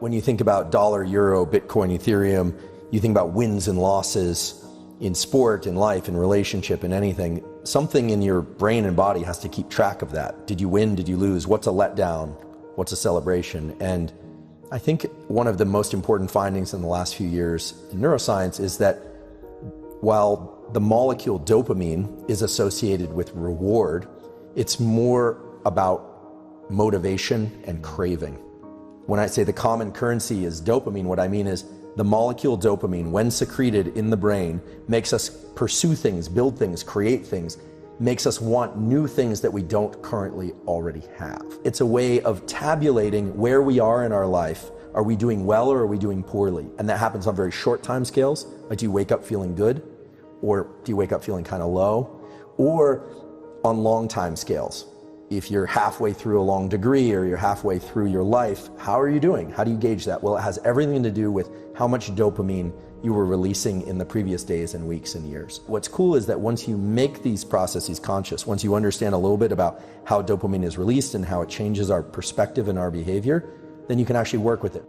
When you think about dollar, euro, Bitcoin, Ethereum, you think about wins and losses in sport, in life, in relationship, in anything. Something in your brain and body has to keep track of that. Did you win? Did you lose? What's a letdown? What's a celebration? And I think one of the most important findings in the last few years in neuroscience is that while the molecule dopamine is associated with reward, it's more about motivation and craving. When I say the common currency is dopamine, what I mean is the molecule dopamine, when secreted in the brain, makes us pursue things, build things, create things, makes us want new things that we don't currently already have. It's a way of tabulating where we are in our life. Are we doing well or are we doing poorly? And that happens on very short time scales. Like, do you wake up feeling good? Or do you wake up feeling kind of low? Or on long time scales. If you're halfway through a long degree or you're halfway through your life, how are you doing? How do you gauge that? Well, it has everything to do with how much dopamine you were releasing in the previous days and weeks and years. What's cool is that once you make these processes conscious, once you understand a little bit about how dopamine is released and how it changes our perspective and our behavior, then you can actually work with it.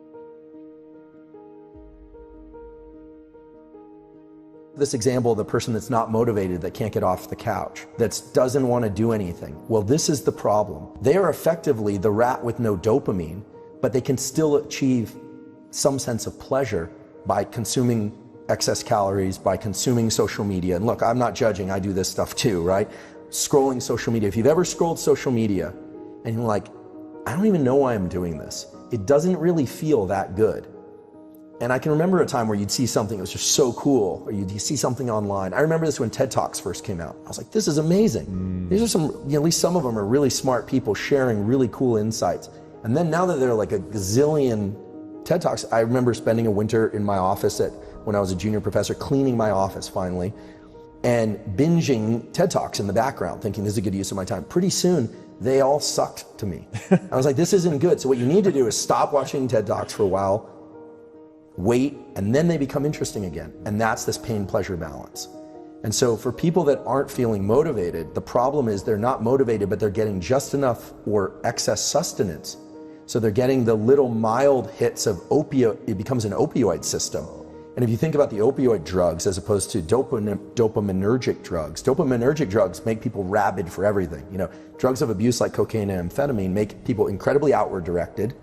This example of the person that's not motivated, that can't get off the couch, that doesn't want to do anything. Well, this is the problem. They are effectively the rat with no dopamine, but they can still achieve some sense of pleasure by consuming excess calories, by consuming social media. And look, I'm not judging, I do this stuff too, right? Scrolling social media. If you've ever scrolled social media and you're like, I don't even know why I'm doing this. It doesn't really feel that good. And I can remember a time where you'd see something that was just so cool, or you'd see something online. I remember this when TED Talks first came out. I was like, this is amazing. These are some, at least some of them are really smart people sharing really cool insights. And then now that there are like a gazillion TED Talks, I remember spending a winter in my office when I was a junior professor, cleaning my office finally, and binging TED Talks in the background, thinking this is a good use of my time. Pretty soon, they all sucked to me. I was like, this isn't good. So what you need to do is stop watching TED Talks for a while, wait, and then they become interesting again. And that's this pain-pleasure balance. And so for people that aren't feeling motivated, the problem is they're not motivated, but they're getting just enough or excess sustenance. So they're getting the little mild hits of opioid, it becomes an opioid system. And if you think about the opioid drugs as opposed to dopaminergic drugs make people rabid for everything. You know, drugs of abuse like cocaine and amphetamine make people incredibly outward directed.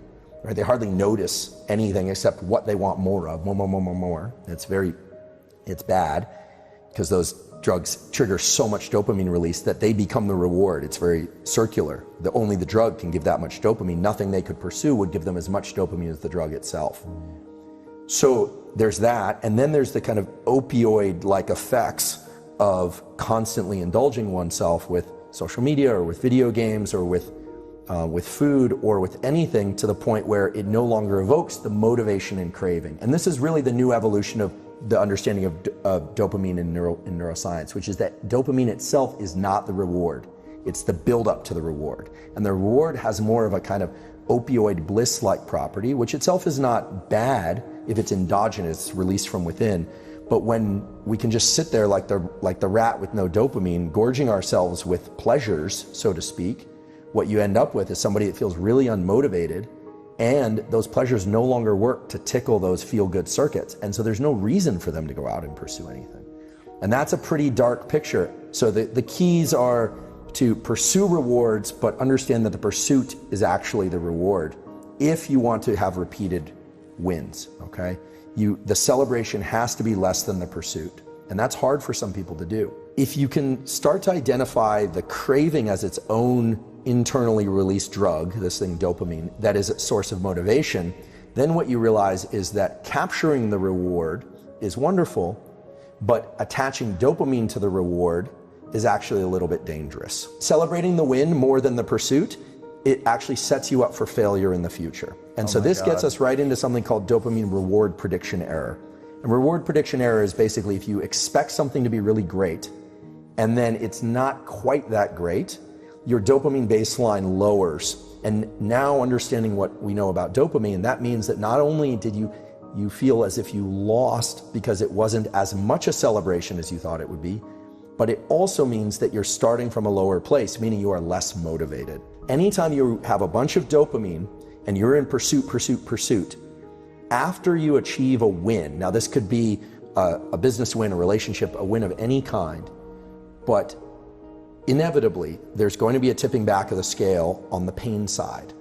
Right? They hardly notice anything except what they want more of, more. It's bad because those drugs trigger so much dopamine release that they become the reward. It's very circular. Only the drug can give that much dopamine. Nothing they could pursue would give them as much dopamine as the drug itself. So there's that, and then there's the kind of opioid-like effects of constantly indulging oneself with social media or with video games or with food or with anything, to the point where it no longer evokes the motivation and craving. And this is really the new evolution of the understanding of dopamine in neuroscience, which is that dopamine itself is not the reward. It's the build-up to the reward. And the reward has more of a kind of opioid bliss-like property, which itself is not bad if it's endogenous, released from within. But when we can just sit there like the rat with no dopamine, gorging ourselves with pleasures, so to speak, what you end up with is somebody that feels really unmotivated, and those pleasures no longer work to tickle those feel-good circuits. And so there's no reason for them to go out and pursue anything. And that's a pretty dark picture. So the keys are to pursue rewards, but understand that the pursuit is actually the reward if you want to have repeated wins, okay? The celebration has to be less than the pursuit. And that's hard for some people to do. If you can start to identify the craving as its own internally released drug, this thing dopamine, that is a source of motivation, then what you realize is that capturing the reward is wonderful, but attaching dopamine to the reward is actually a little bit dangerous. Celebrating the win more than the pursuit, it actually sets you up for failure in the future. And so this gets us right into something called dopamine reward prediction error. And reward prediction error is basically if you expect something to be really great and then it's not quite that great, your dopamine baseline lowers. And now understanding what we know about dopamine, that means that not only did you feel as if you lost because it wasn't as much a celebration as you thought it would be, but it also means that you're starting from a lower place, meaning you are less motivated. Anytime you have a bunch of dopamine and you're in pursuit, after you achieve a win, now this could be a business win, a relationship, a win of any kind, but inevitably there's going to be a tipping back of the scale on the pain side.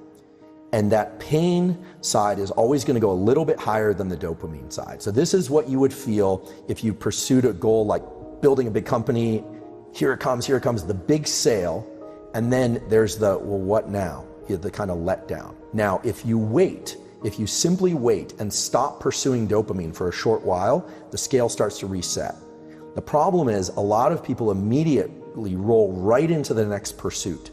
And that pain side is always going to go a little bit higher than the dopamine side. So this is what you would feel if you pursued a goal like building a big company. Here it comes, the big sale. And then there's the, well, what now? The kind of letdown. Now, if you simply wait and stop pursuing dopamine for a short while, the scale starts to reset. The problem is a lot of people immediately roll right into the next pursuit.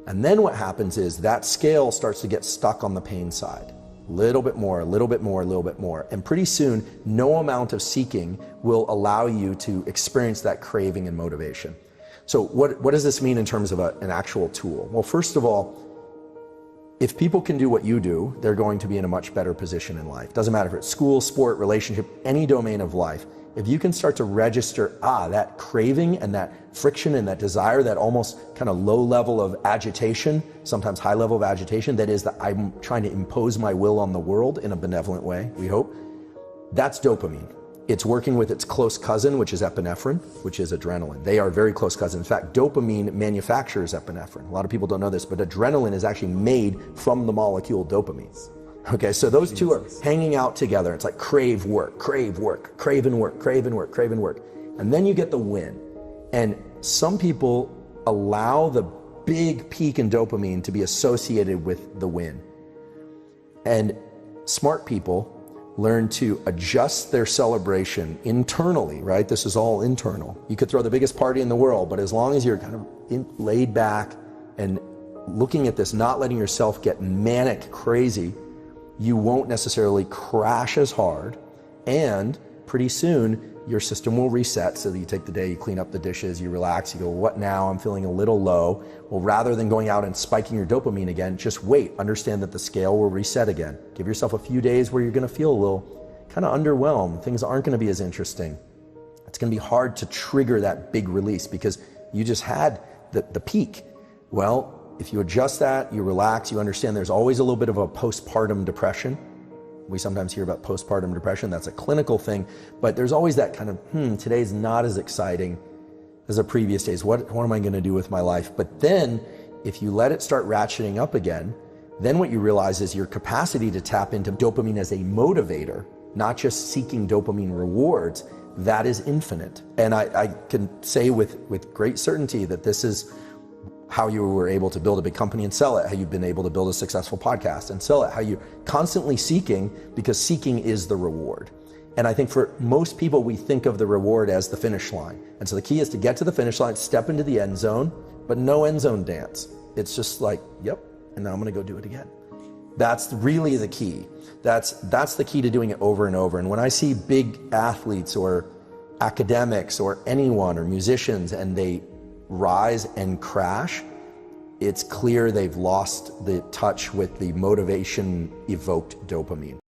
And then what happens is that scale starts to get stuck on the pain side. A little bit more, a little bit more, a little bit more. And pretty soon, no amount of seeking will allow you to experience that craving and motivation. So what does this mean in terms of an actual tool? Well, first of all, if people can do what you do, they're going to be in a much better position in life. Doesn't matter if it's school, sport, relationship, any domain of life. If you can start to register, that craving and that friction and that desire, that almost kind of low level of agitation, sometimes high level of agitation, that is that I'm trying to impose my will on the world in a benevolent way, we hope, that's dopamine. It's working with its close cousin, which is epinephrine, which is adrenaline. They are very close cousins. In fact, dopamine manufactures epinephrine. A lot of people don't know this, but adrenaline is actually made from the molecule dopamine. Okay, so those two are hanging out together. It's like crave work, crave work, crave and work, crave and work, crave and work. And then you get the win. And some people allow the big peak in dopamine to be associated with the win. And smart people learn to adjust their celebration internally, right? This is all internal. You could throw the biggest party in the world, but as long as you're kind of laid back and looking at this, not letting yourself get manic crazy, you won't necessarily crash as hard, and pretty soon your system will reset. So that you take the day, you clean up the dishes, you relax, you go, what now? I'm feeling a little low. Well, rather than going out and spiking your dopamine again, just wait. Understand that the scale will reset again. Give yourself a few days where you're going to feel a little kind of underwhelmed. Things aren't going to be as interesting. It's going to be hard to trigger that big release because you just had the peak. Well, if you adjust that, you relax, you understand there's always a little bit of a postpartum depression. We sometimes hear about postpartum depression. That's a clinical thing, but there's always that kind of, today's not as exciting as the previous days. What am I going to do with my life? But then if you let it start ratcheting up again, then what you realize is your capacity to tap into dopamine as a motivator, not just seeking dopamine rewards, that is infinite. And I can say with great certainty that this is how you were able to build a big company and sell it, how you've been able to build a successful podcast and sell it, how you're constantly seeking, because seeking is the reward. And I think for most people, we think of the reward as the finish line. And so the key is to get to the finish line, step into the end zone, but no end zone dance. It's just like, yep, and now I'm gonna go do it again. That's really the key. That's the key to doing it over and over. And when I see big athletes or academics or anyone or musicians and they rise and crash, it's clear they've lost the touch with the motivation evoked dopamine.